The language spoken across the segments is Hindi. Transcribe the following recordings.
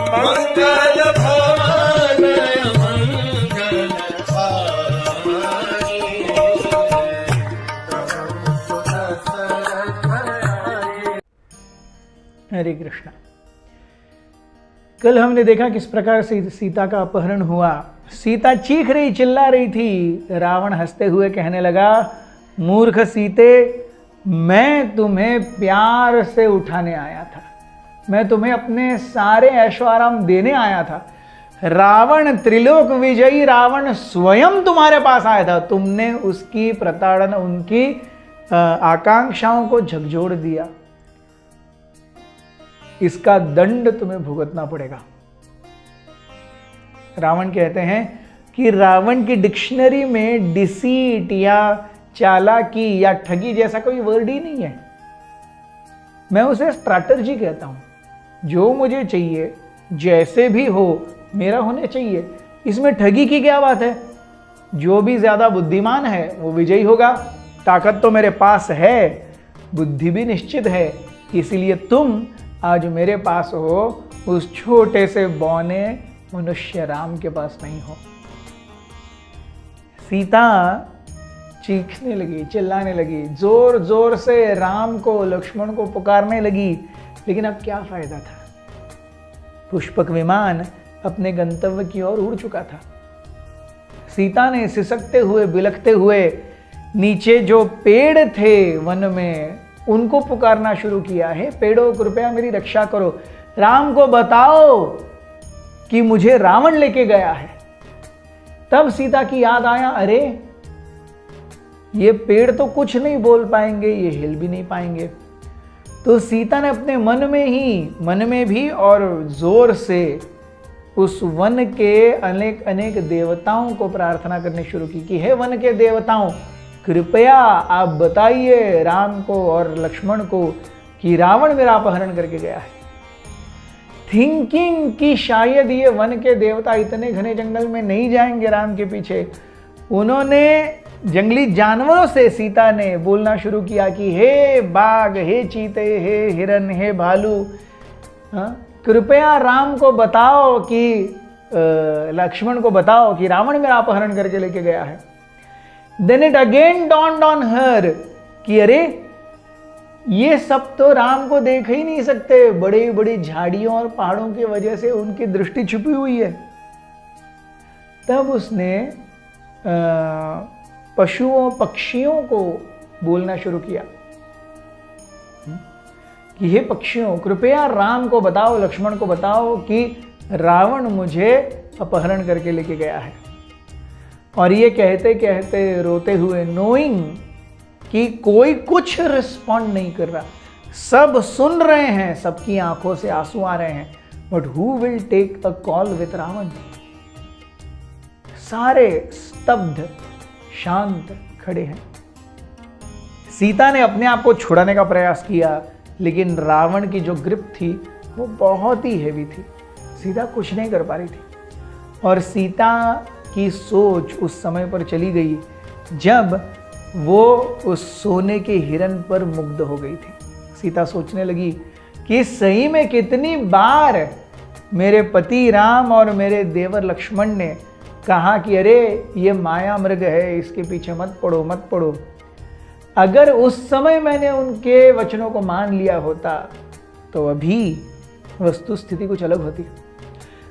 मंगल भवन मंगल हारी। हरे कृष्णा। कल हमने देखा किस प्रकार से सीता का अपहरण हुआ। सीता चीख रही, चिल्ला रही थी। रावण हंसते हुए कहने लगा, मूर्ख सीते, मैं तुम्हें प्यार से उठाने आया था, मैं तुम्हें अपने सारे ऐशो आराम देने आया था। रावण त्रिलोक विजयी रावण स्वयं तुम्हारे पास आया था, तुमने उसकी प्रताड़ना, उनकी आकांक्षाओं को झकझोर दिया। इसका दंड तुम्हें भुगतना पड़ेगा। रावण कहते हैं कि रावण की डिक्शनरी में डिसीट या चालाकी या ठगी जैसा कोई वर्ड ही नहीं है। मैं उसे स्ट्रैटेजी कहता हूं। जो मुझे चाहिए, जैसे भी हो, मेरा होने चाहिए। इसमें ठगी की क्या बात है? जो भी ज्यादा बुद्धिमान है वो विजयी होगा। ताकत तो मेरे पास है, बुद्धि भी निश्चित है, इसीलिए तुम आज मेरे पास हो, उस छोटे से बौने मनुष्य राम के पास नहीं हो। सीता चीखने लगी, चिल्लाने लगी, जोर जोर से राम को, लक्ष्मण को पुकारने लगी। लेकिन अब क्या फायदा था? पुष्पक विमान अपने गंतव्य की ओर उड़ चुका था। सीता ने सिसकते हुए, बिलखते हुए नीचे जो पेड़ थे वन में, उनको पुकारना शुरू किया है। पेड़ों, कृपया मेरी रक्षा करो, राम को बताओ कि मुझे रावण लेके गया है। तब सीता की याद आया, अरे ये पेड़ तो कुछ नहीं बोल पाएंगे, ये हिल भी नहीं पाएंगे। तो सीता ने अपने मन में भी और जोर से उस वन के अनेक अनेक देवताओं को प्रार्थना करनी शुरू की कि हे वन के देवताओं, कृपया आप बताइए राम को और लक्ष्मण को कि रावण मेरा अपहरण करके गया है। थिंकिंग कि शायद ये वन के देवता इतने घने जंगल में नहीं जाएंगे राम के पीछे, उन्होंने जंगली जानवरों से, सीता ने बोलना शुरू किया कि हे बाघ, हे चीते, हे हिरन, हे भालू, कृपया राम को बताओ कि लक्ष्मण को बताओ कि रावण मेरा अपहरण करके लेके गया है। Then it again dawned on her कि अरे ये सब तो राम को देख ही नहीं सकते, बड़ी बड़ी झाड़ियों और पहाड़ों की वजह से उनकी दृष्टि छुपी हुई है। तब उसने पशुओं, पक्षियों को बोलना शुरू किया कि हे पक्षियों, कृपया राम को बताओ, लक्ष्मण को बताओ कि रावण मुझे अपहरण करके लेके गया है। और ये कहते कहते रोते हुए, नोइंग कि कोई कुछ रिस्पॉन्ड नहीं कर रहा, सब सुन रहे हैं, सबकी आंखों से आंसू आ रहे हैं, but who will take a call with Ravan? सारे स्तब्ध, शांत खड़े हैं। सीता ने अपने आप को छुड़ाने का प्रयास किया, लेकिन रावण की जो ग्रिप थी वो बहुत ही हेवी थी। सीता कुछ नहीं कर पा रही थी। और सीता की सोच उस समय पर चली गई जब वो उस सोने के हिरन पर मुग्ध हो गई थी। सीता सोचने लगी कि सही में कितनी बार मेरे पति राम और मेरे देवर लक्ष्मण ने कहा कि अरे ये माया मृग है, इसके पीछे मत पड़ो, मत पड़ो। अगर उस समय मैंने उनके वचनों को मान लिया होता तो अभी वस्तु स्थिति कुछ अलग होती।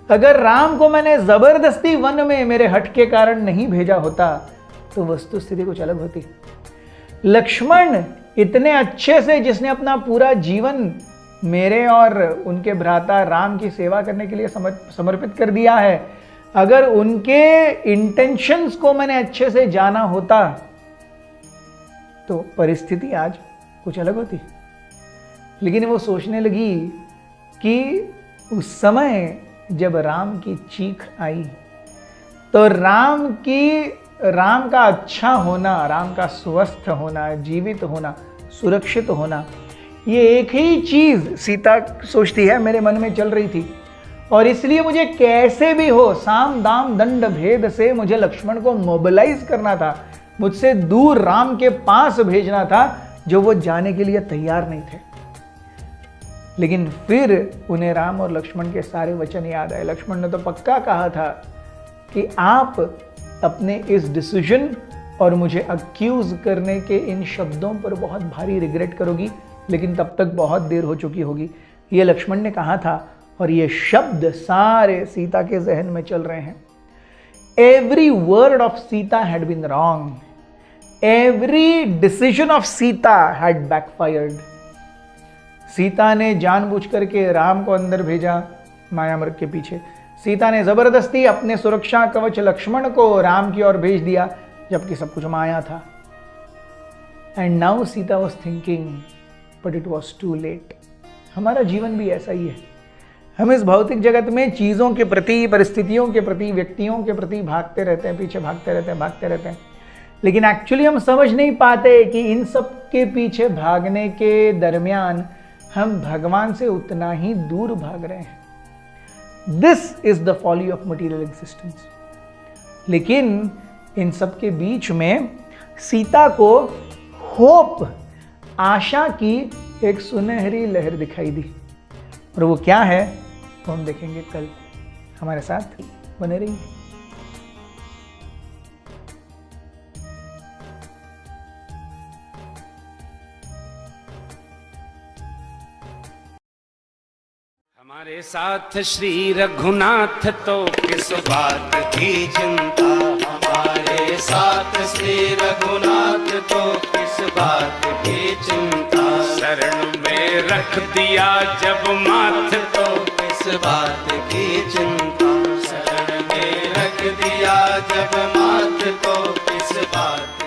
अगर राम को मैंने जबरदस्ती वन में मेरे हट के कारण नहीं भेजा होता तो वस्तु स्थिति कुछ अलग होती। लक्ष्मण इतने अच्छे से, जिसने अपना पूरा जीवन मेरे और उनके भ्राता राम की सेवा करने के लिए समर्पित कर दिया है, अगर उनके इंटेंशंस को मैंने अच्छे से जाना होता तो परिस्थिति आज कुछ अलग होती। लेकिन वो सोचने लगी कि उस समय जब राम की चीख आई तो राम का अच्छा होना, राम का स्वस्थ होना, जीवित होना, सुरक्षित होना, ये एक ही चीज सीता सोचती है मेरे मन में चल रही थी। और इसलिए मुझे कैसे भी हो, साम दाम दंड भेद से मुझे लक्ष्मण को मोबिलाइज करना था, मुझसे दूर राम के पास भेजना था, जो वो जाने के लिए तैयार नहीं थे। लेकिन फिर उन्हें राम और लक्ष्मण के सारे वचन याद आए। लक्ष्मण ने तो पक्का कहा था कि आप अपने इस डिसीजन और मुझे अक्यूज करने के इन शब्दों पर बहुत भारी रिग्रेट करोगी, लेकिन तब तक बहुत देर हो चुकी होगी। ये लक्ष्मण ने कहा था और ये शब्द सारे सीता के जहन में चल रहे हैं। Every word of Sita had been wrong, every decision of Sita had backfired. Sita ने जानबूझ करके राम को अंदर भेजा माया मृग के पीछे। सीता ने जबरदस्ती अपने सुरक्षा कवच लक्ष्मण को राम की ओर भेज दिया, जबकि सब कुछ माया था। And now Sita was thinking but it was too late. हमारा जीवन भी ऐसा ही है। हम इस भौतिक जगत में चीज़ों के प्रति, परिस्थितियों के प्रति, व्यक्तियों के प्रति भागते रहते हैं, पीछे भागते रहते हैं, लेकिन एक्चुअली हम समझ नहीं पाते कि इन सब के पीछे भागने के दरमियान हम भगवान से उतना ही दूर भाग रहे हैं। This is the folly of material existence. लेकिन इन सब के बीच में सीता को होप, आशा की एक सुनहरी लहर दिखाई दी, और वो क्या है वो हम देखेंगे कल। हमारे साथ बने रहिए। हमारे साथ श्री रघुनाथ तो किस बात की चिंता, हमारे साथ श्री रघुनाथ तो किस बात की चिंता। शरण में रख दिया जब माथ तो किस बात की चिंता, शरण में रख दिया जब माथ तो किस बात